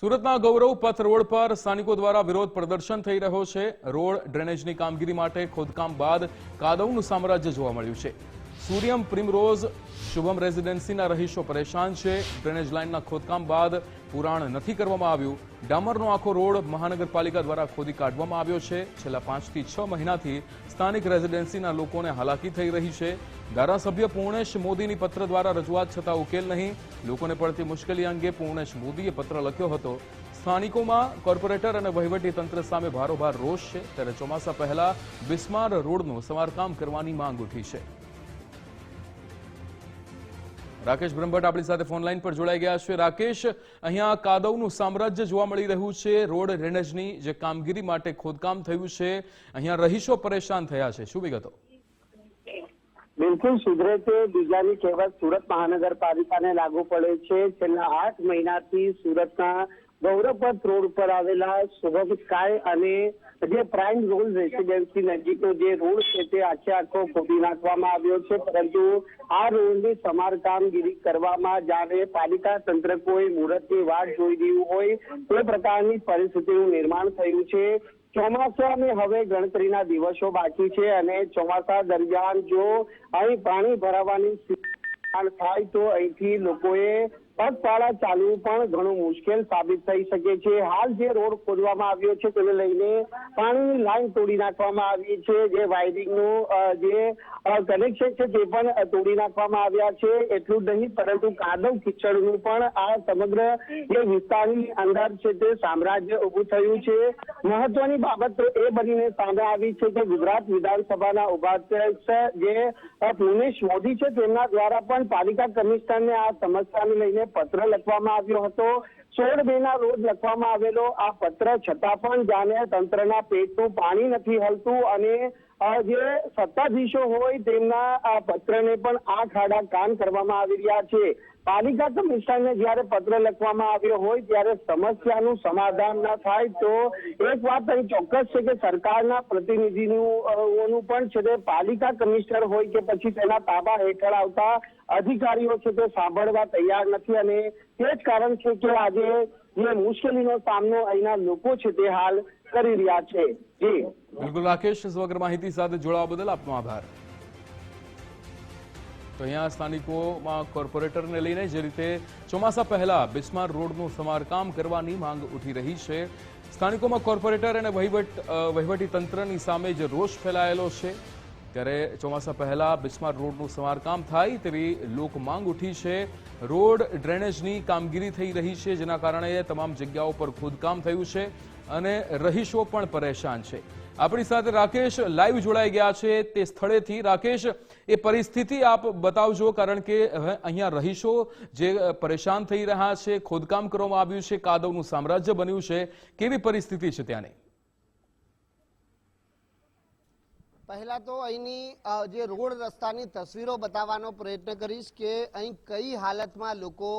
સુરતના ગૌરવ પથ રોડ પર સ્થાનિકો દ્વારા વિરોધ પ્રદર્શન થઈ રહ્યો છે। રોડ ડ્રેનેજની કામગીરી માટે ખોદકામ બાદ કાદવનું સામ્રાજ્ય જોવા મળ્યું છે। સૂર્યમ પ્રિમરોઝ શુભમ રેઝિડેન્સીના રહીશો પરેશાન છે। ડ્રેનેજ લાઇનના ખોદકામ બાદ પુરાણ નથી કરવામાં આવ્યું। ડામરનો આખો રોડ મહાનગરપાલિકા દ્વારા ખોદી કાઢવામાં આવ્યો છે। છેલ્લા 5 થી 6 મહિનાથી સ્થાનિક રેઝિડેન્સીના લોકોને હાલાકી થઈ રહી છે। ધારાસભ્ય પૂર્ણેશ મોદીની પત્ર દ્વારા રજૂઆત છતાં ઉકેલ નહીં। લોકોને પડતી મુશ્કેલી અંગે પૂર્ણેશ મોદીએ પત્ર લખ્યો હતો। સ્થાનિકોમાં કોર્પોરેટર અને વહીવટી તંત્ર સામે ભારોભાર રોષ છે। ત્યારે ચોમાસા પહેલા બિસ્માર રોડનું સમારકામ કરવાની માંગ ઉઠી છે। રાકેશ બ્રહ્મભટ્ટ આપણી સાથે ફોન લાઈન પર જોડાઈ ગયા છે। રાકેશ, અહીંયા કાદવનું સામ્રાજ્ય જોવા મળી રહ્યું છે। રોડ ડ્રેનેજની જે કામગીરી માટે ખોદકામ થયું છે, અહીંયા રહીશો પરેશાન થયા છે, શું વિગતો? બિલકુલ, સુધરે બીજાની કહેવત સુરત મહાનગરપાલિકાને લાગુ પડે છે। છેલ્લા 8 મહિનાથી સુરતના ગૌરવપથ રોડ ઉપર આવેલા શુભમ સ્કાય અને જે પ્રાઇમ રોડ રેસિડેન્સી નજીકનો જે રોડ છે તે આખો ખોદી નાખવામાં આવ્યો છે। પરંતુ આ રોડની સમારકામગીરી કરવામાં જાણે પાલિકા તંત્ર કોઈ મુહૂર્તની વાટ જોઈ રહ્યું હોય તે પ્રકારની પરિસ્થિતિનું નિર્માણ થયું છે। ચોમાસાને હવે ગણતરીના દિવસો બાકી છે અને ચોમાસા દરમિયાન જો અહીં પાણી ભરાવાની થાય તો અહીંથી લોકોએ પગપાળા ચાલવું પણ ઘણું મુશ્કેલ સાબિત થઈ શકે છે। હાલ જે રોડ ખોદવામાં આવ્યો છે તેને લઈને પાણીની લાઈન તોડી નાખવામાં આવી છે। જે વાયરિંગનું જે કનેક્શન છે તે પણ તોડી નાખવામાં આવ્યા છે। એટલું જ નહીં પરંતુ કાદવ કીચડનું પણ આ સમગ્ર જે વિસ્તારની અંદર છે તે સામ્રાજ્ય ઉભું થયું છે। મહત્વની બાબત તો એ બનીને સામે આવી છે કે ગુજરાત વિધાનસભાના ઉપાધ્યક્ષ જે પૂર્ણેશ મોદી છે તેમના દ્વારા પણ પાલિકા કમિશનરને આ સમસ્યાને લઈને પત્ર લખવામાં આવ્યો હતો। 16 મેના રોજ લખવામાં આવેલો આ પત્ર છતાં પણ જાણે તંત્રના પેટનું પાણી નથી હલતું અને જે સત્તાધીશો હોય તેમના આ પત્રને પણ આંખ આડા કાન કરવામાં આવી રહ્યા છે। પાલિકા કમિશનરને જ્યારે પત્ર લખવામાં આવ્યો હોય ત્યારે સમસ્યાનું સમાધાન ન થાય તો એક વાત અહીં ચોક્કસ છે કે સરકારના પ્રતિનિધિનું પણ છે તે પાલિકા કમિશનર હોય કે પછી તેના તાબા હેઠળ આવતા અધિકારીઓ છે તે સાંભળવા તૈયાર નથી અને તે જ કારણ છે કે આજે જે મુશ્કેલીનો સામનો અહીંના લોકો છે તે હાલ કરી રહ્યા છે। જી બિલકુલ રાકેશ, સમગ્ર માહિતી સાથે જોડાવા બદલ આપનો આભાર। તો અહીંયા સ્થાનિકોમાં કોર્પોરેટરને લઈને જે રીતે ચોમાસા પહેલા બિસ્માર રોડનું સમારકામ કરવાની માંગ ઉઠી રહી છે। સ્થાનિકોમાં કોર્પોરેટર અને વહીવટી તંત્રની સામે જે રોષ ફેલાયેલો છે ત્યારે ચોમાસા પહેલા બિસ્માર રોડનું સમારકામ થાય તેવી લોક માંગ ઉઠી છે। રોડ ડ્રેનેજની કામગીરી થઈ રહી છે જેના કારણે તમામ જગ્યાઓ પર ખોદકામ થયું છે અને રહીશો પણ પરેશાન છે। આપણી સાથે રાકેશ લાઈવ જોડાઈ ગયા છે તે સ્થળેથી। રાકેશ, એ પરિસ્થિતિ આપ બતાવજો, કારણ કે અહીંયા રહીશો જે પરેશાન થઈ રહ્યા છે, ખોદકામ કરવામાં આવ્યું છે, કાદવનું સામ્રાજ્ય બન્યું છે, કેવી પરિસ્થિતિ છે ત્યાંની? પહેલા તો અહીંની જે રોડ રસ્તાની તસવીરો બતાવવાનો પ્રયત્ન કરીશ કે અહીં કઈ હાલતમાં લોકો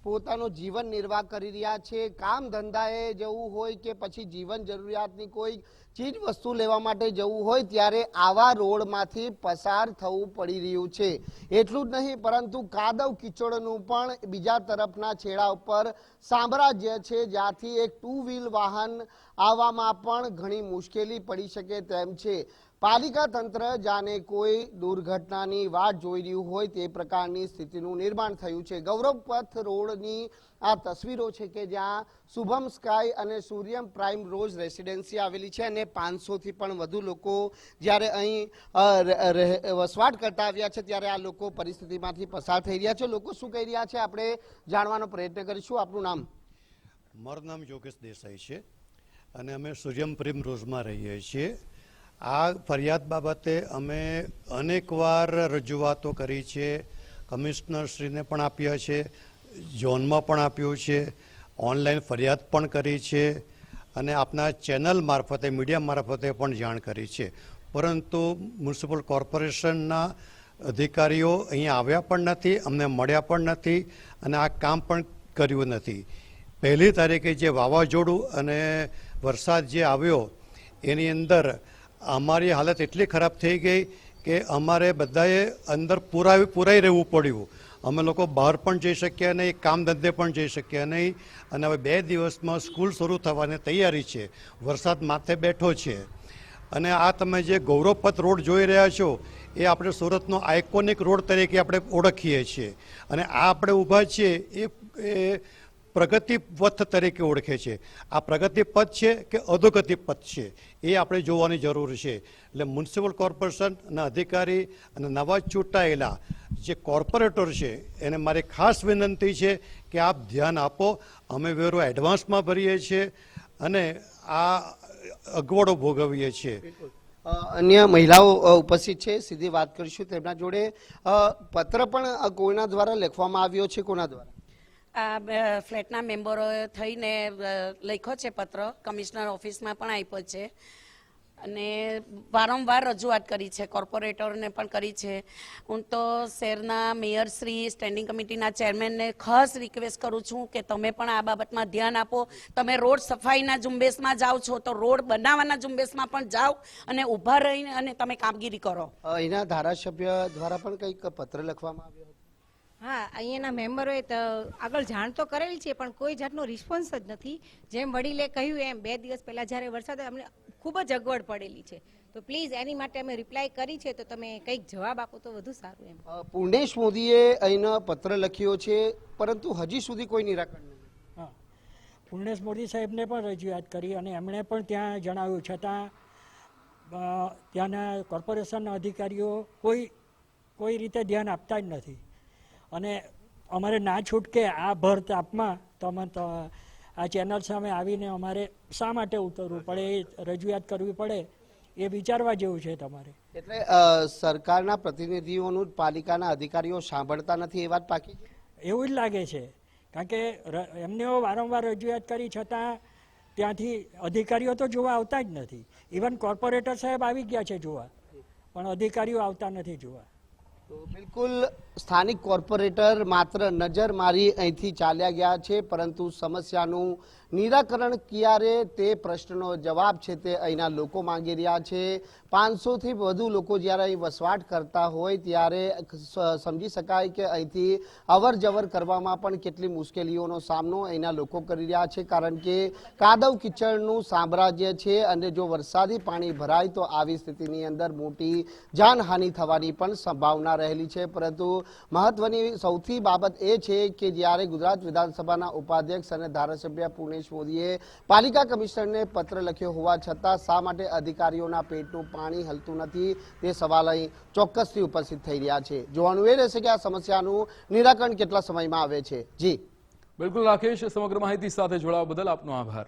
પોતાનું જીવન નિર્વાહ કરી રહ્યા છે। કામ ધંધાએ જવું હોય કે પછી જીવન જરૂરિયાતની કોઈ ચીજ વસ્તુ લેવા માટે જવું હોય ત્યારે આવા રોડમાંથી પસાર થવું પડી રહ્યું છે। એટલું જ નહીં પરંતુ કાદવ કિચડનું પણ બીજા તરફના છેડા ઉપર સામ્રાજ્ય છે, જ્યાંથી એક 2 વ્હીલ વાહન આવવામાં પણ ઘણી મુશ્કેલી પડી શકે તેમ છે। પાલિકા તંત્ર જાણે કોઈ દુર્ઘટનાની વાટ જોઈ રહ્યું હોય તે પ્રકારની સ્થિતિનું નિર્માણ થયું છે। ગૌરવપથ રોડની આ તસવીરો છે કે જ્યાં શુભમ સ્કાય અને સૂર્યમ પ્રાઇમ રોઝ રેસિડેન્સી આવેલી છે અને 500થી પણ વધુ લોકો જ્યારે અહીં વસવાટ કરતા આવ્યા છે ત્યારે આ લોકો પરિસ્થિતિમાંથી પસાર થઈ રહ્યા છે। લોકો શું કહી રહ્યા છે આપણે જાણવાનો પ્રયત્ન કરીશું। આપનું નામ? મારું નામ યોગેશ દેસાઈ છે અને અમે સૂર્યમ પ્રિમ રોઝમાં રહીએ છીએ। આ ફરિયાદ બાબતે અમે અનેકવાર રજૂઆતો કરી છે, કમિશનરશ્રીને પણ આપ્યા છે, ઝોનમાં પણ આપ્યું છે, ઓનલાઈન ફરિયાદ પણ કરી છે અને આપના ચેનલ મારફતે, મીડિયા મારફતે પણ જાણ કરી છે। પરંતુ મ્યુનિસિપલ કોર્પોરેશનના અધિકારીઓ અહીંયા આવ્યા પણ નથી, અમને મળ્યા પણ નથી અને આ કામ પણ કર્યું નથી। 1લી તારીખે જે વાવાઝોડું અને વરસાદ જે આવ્યો એની અંદર અમારી હાલત એટલી ખરાબ થઈ ગઈ કે અમારે બધાએ અંદર પુરાઈ રહેવું પડ્યું અમે લોકો બહાર પણ જઈ શક્યા નહીં, કામ ધંધે પણ જઈ શક્યા નહીં. અને હવે 2 દિવસમાં સ્કૂલ શરૂ થવાની તૈયારી છે. વરસાદ માથે બેઠો છે. અને આ તમે જે ગૌરવપથ રોડ જોઈ રહ્યા છો એ આપણે સુરતનો આઇકોનિક રોડ તરીકે આપણે ઓળખીએ છીએ. અને આ આપણે ઊભા છીએ એ પ્રગતિ પથ તરીકે ઓળખે છે. આ પ્રગતિ પથ છે કે અધોગતિ પથ છે એ આપણે જોવાની જરૂર છે. એટલે મ્યુનિસિપલ કોર્પોરેશનના અધિકારી અને નવા ચૂંટાયેલા જે કોર્પોરેટર છે એને મારી ખાસ વિનંતી છે કે આપ ધ્યાન આપો. અમે વેરો એડવાન્સમાં ભરીએ છીએ અને આ અગવડો ભોગવીએ છીએ. અન્ય મહિલાઓ ઉપસ્થિત છે, સીધી વાત કરીશું તેમના જોડે. પત્ર પણ કોઈના દ્વારા લખવામાં આવ્યો છે? કોના દ્વારા? આ ફ્લેટના મેમ્બરો થઈને લખ્યો છે પત્ર, કમિશનર ઓફિસમાં પણ આપ્યો છે અને વારંવાર રજૂઆત કરી છે, કોર્પોરેટરને પણ કરી છે. હું તો શહેરના મેયર શ્રી, સ્ટેન્ડિંગ કમિટીના ચેરમેનને ખાસ રિક્વેસ્ટ કરું છું કે તમે પણ આ બાબતમાં ધ્યાન આપો. તમે રોડ સફાઈના ઝુંબેશમાં જાઓ છો તો રોડ બનાવવાના ઝુંબેશમાં પણ જાઓ અને ઊભા રહીને અને તમે કામગીરી કરો. અહીંના ધારાસભ્ય દ્વારા પણ કંઈક પત્ર લખવામાં આવ્યો? હા, અહીંયાના મેમ્બરોએ તો આગળ જાણ તો કરેલી છે પણ કોઈ જાતનો રિસ્પોન્સ જ નથી. જેમ વડીલે કહ્યું એમ 2 દિવસ પહેલા જ્યારે વરસાદ અમને ખૂબ જ અગવડ પડેલી છે, તો પ્લીઝ એની માટે અમે રિપ્લાય કરી છે, તો તમે કંઈક જવાબ આપો તો વધુ સારું એમ. પૂર્ણેશ મોદીએ અહીંનો પત્ર લખ્યો છે પરંતુ હજી સુધી કોઈ નિરાકરણ નહીં. હા, પૂર્ણેશ મોદી સાહેબને પણ રજૂઆત કરી અને એમણે પણ ત્યાં જણાવ્યું, છતાં ત્યાંના કોર્પોરેશનના અધિકારીઓ કોઈ રીતે ધ્યાન આપતા જ નથી. અને અમારે ના છૂટકે આ ભર તાપમાં તો આ ચેનલ સામે આવીને અમારે શા માટે ઉતરવું પડે, એ રજૂઆત કરવી પડે, એ વિચારવા જેવું છે તમારે. એટલે સરકારના પ્રતિનિધિઓનું પાલિકાના અધિકારીઓ સાંભળતા નથી એ વાત પાકી? એવું જ લાગે છે, કારણ કે એમને વારંવાર રજૂઆત કરી છતાં ત્યાંથી અધિકારીઓ તો જોવા આવતા જ નથી. ઇવન કોર્પોરેટર સાહેબ આવી ગયા છે જોવા, પણ અધિકારીઓ આવતા નથી જોવા. તો બિલકુલ સ્થાનિક કોર્પોરેટર માત્ર નજર મારી અહીંથી ચાલ્યા ગયા છે, પરંતુ સમસ્યાનું નિરાકરણ ક્યારે તે પ્રશ્નનો જવાબ છે તે અહીંના લોકો માંગી રહ્યા છે. 500થી વધુ લોકો જ્યારે અહીં વસવાટ કરતા હોય ત્યારે સમજી શકાય કે અહીંથી અવર જવર કરવામાં પણ કેટલી મુશ્કેલીઓનો સામનો અહીંના લોકો કરી રહ્યા છે, કારણ કે કાદવ કિચડનું સામ્રાજ્ય છે અને જો વરસાદી પાણી ભરાય તો આવી સ્થિતિની અંદર મોટી જાનહાનિ થવાની પણ સંભાવના રહેલી છે. પરંતુ મહત્વની સૌથી બાબત એ છે કે જ્યારે ગુજરાત વિધાનસભાના ઉપાધ્યક્ષ અને ધારાસભ્ય પૂર્ણેશ મોદીએ પાલિકા કમિશનરને પત્ર લખ્યો હોવા છતાં શા માટે અધિકારીઓના પેટનું પાણી હલતું નથી તે સવાલ અહીં ચોક્કસથી ઉપસ્થિત થઈ રહ્યા છે. જોવાનું એ રહેશે કે આ સમસ્યાનું નિરાકરણ કેટલા સમયમાં આવે છે. જી બિલકુલ રાકેશ, સમગ્ર માહિતી સાથે જોડાવા બદલ આપનો આભાર.